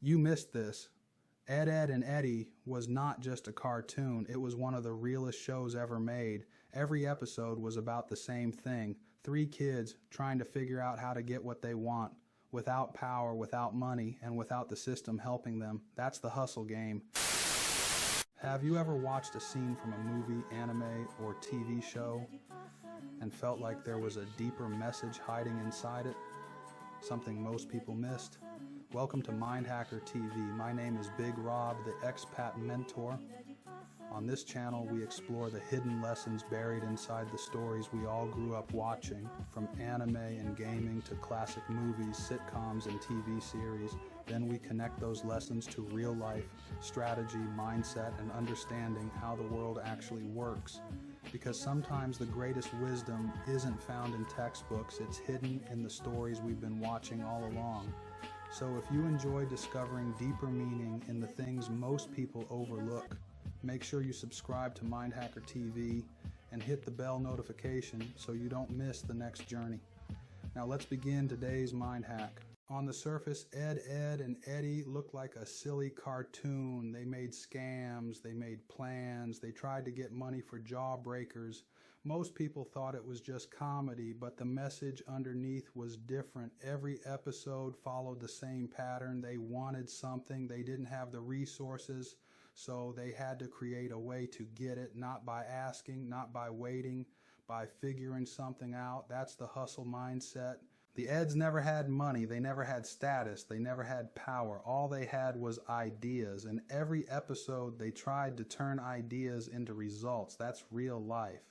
You missed this. Ed, Edd and Eddy was not just a cartoon, it was one of the realest shows ever made. Every episode was about the same thing. 3 kids trying to figure out how to get what they want, without power, without money, and without the system helping them. That's the hustle game. Have you ever watched a scene from a movie, anime, or TV show and felt like there was a deeper message hiding inside it? Something most people missed? Welcome to MindHacker TV. My name is Big Rob, the expat mentor. On this channel, we explore the hidden lessons buried inside the stories we all grew up watching, from anime and gaming to classic movies, sitcoms, and TV series. Then we connect those lessons to real life, strategy, mindset, and understanding how the world actually works. Because sometimes the greatest wisdom isn't found in textbooks, it's hidden in the stories we've been watching all along. So if you enjoy discovering deeper meaning in the things most people overlook, make sure you subscribe to MindHacker TV and hit the bell notification so you don't miss the next journey. Now let's begin today's Mind Hack. On the surface, Ed, Edd and Eddy looked like a silly cartoon. They made scams, they made plans, they tried to get money for jawbreakers. Most people thought it was just comedy, but the message underneath was different. Every episode followed the same pattern. They wanted something, they didn't have the resources, so they had to create a way to get it, not by asking, not by waiting, by figuring something out. That's the hustle mindset. The Eds never had money, they never had status, they never had power. All they had was ideas. In every episode, they tried to turn ideas into results. That's real life.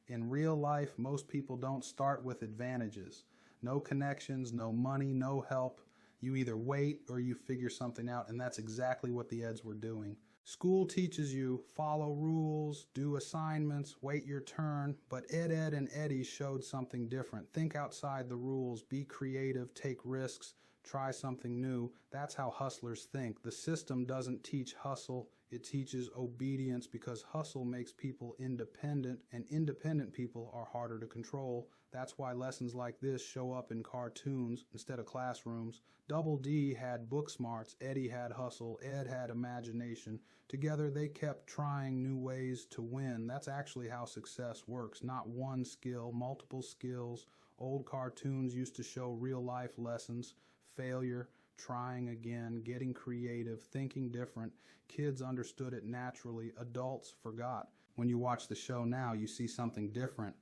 In real life, most people don't start with advantages. No connections, no money, no help. You either wait or you figure something out, and that's exactly what the Eds were doing. School teaches you follow rules, do assignments, wait your turn, but Ed, Edd and Eddy showed something different. Think outside the rules, be creative, take risks, try something new. That's how hustlers think. The system doesn't teach hustle, it teaches obedience, because hustle makes people independent, and independent people are harder to control. That's why lessons like this show up in cartoons instead of classrooms. Double D had book smarts, Eddy had hustle, Ed had imagination. Together they kept trying new ways to win. That's actually how success works. Not one skill, multiple skills. Old cartoons used to show real life lessons, failure, trying again, getting creative, thinking different. Kids understood it naturally. Adults forgot. When you watch the show now, you see something different.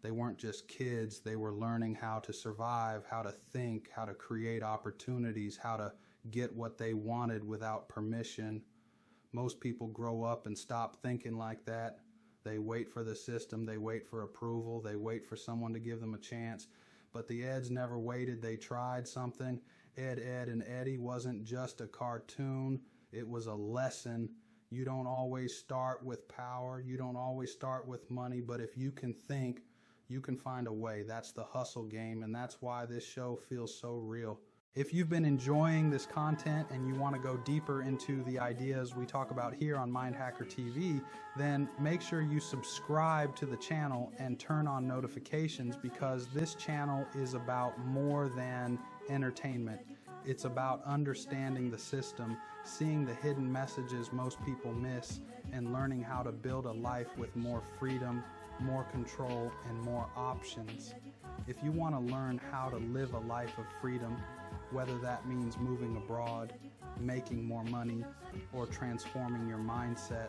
They weren't just kids. They were learning how to survive, how to think, how to create opportunities, how to get what they wanted without permission. Most people grow up and stop thinking like that. They wait for the system. They wait for approval. They wait for someone to give them a chance. But the Eds never waited. They tried something. Ed, Edd and Eddy wasn't just a cartoon. It was a lesson. You don't always start with power. You don't always start with money. But if you can think, you can find a way. That's the hustle game, and that's why this show feels so real. If you've been enjoying this content and you want to go deeper into the ideas we talk about here on MindHacker TV, then make sure you subscribe to the channel and turn on notifications, because this channel is about more than entertainment. It's about understanding the system, seeing the hidden messages most people miss, and learning how to build a life with more freedom, more control, and more options. If you want to learn how to live a life of freedom, whether that means moving abroad, making more money, or transforming your mindset,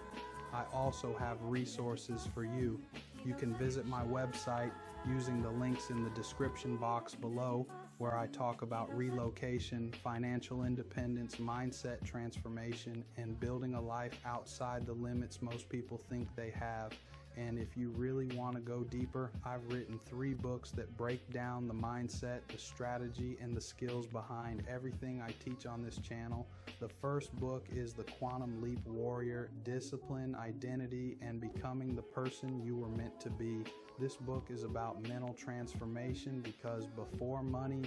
I also have resources for you. You can visit my website using the links in the description box below, where I talk about relocation, financial independence, mindset transformation, and building a life outside the limits most people think they have. And if you really want to go deeper, I've written 3 books that break down the mindset, the strategy, and the skills behind everything I teach on this channel. The first book is The Quantum Leap Warrior: Discipline, Identity, and Becoming the Person You Were Meant to Be. This book is about mental transformation, because before money,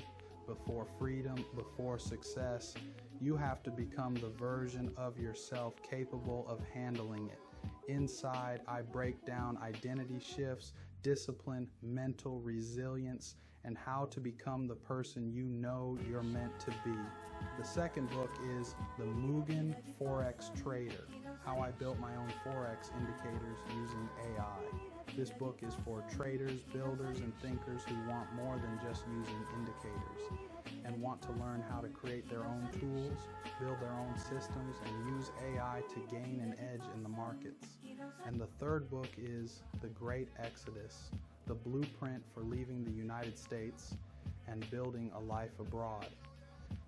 before freedom, before success, you have to become the version of yourself capable of handling it. Inside, I break down identity shifts, discipline, mental resilience, and how to become the person you know you're meant to be. The second book is The Mugen Forex Trader, How I Built My Own Forex Indicators Using AI. This book is for traders, builders, and thinkers who want more than just using indicators and want to learn how to create their own tools, build their own systems, and use AI to gain an edge in the markets. And the third book is The Great Exodus, the blueprint for leaving the United States and building a life abroad.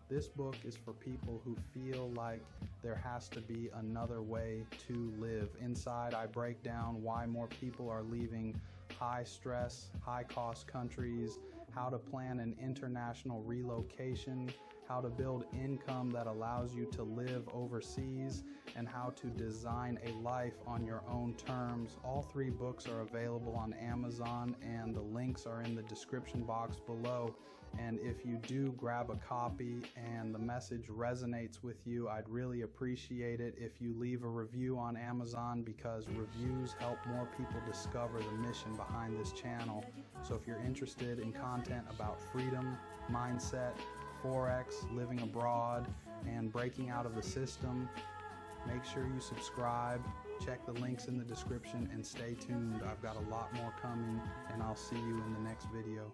This book is for people who feel like there has to be another way to live. Inside, I break down why more people are leaving high stress, high cost countries, how to plan an international relocation, how to build income that allows you to live overseas, and how to design a life on your own terms. All three books are available on Amazon, and the links are in the description box below. And if you do grab a copy and the message resonates with you, I'd really appreciate it if you leave a review on Amazon, because reviews help more people discover the mission behind this channel. So if you're interested in content about freedom, mindset, Forex, living abroad, and breaking out of the system, make sure you subscribe, check the links in the description, and stay tuned. I've got a lot more coming, and I'll see you in the next video.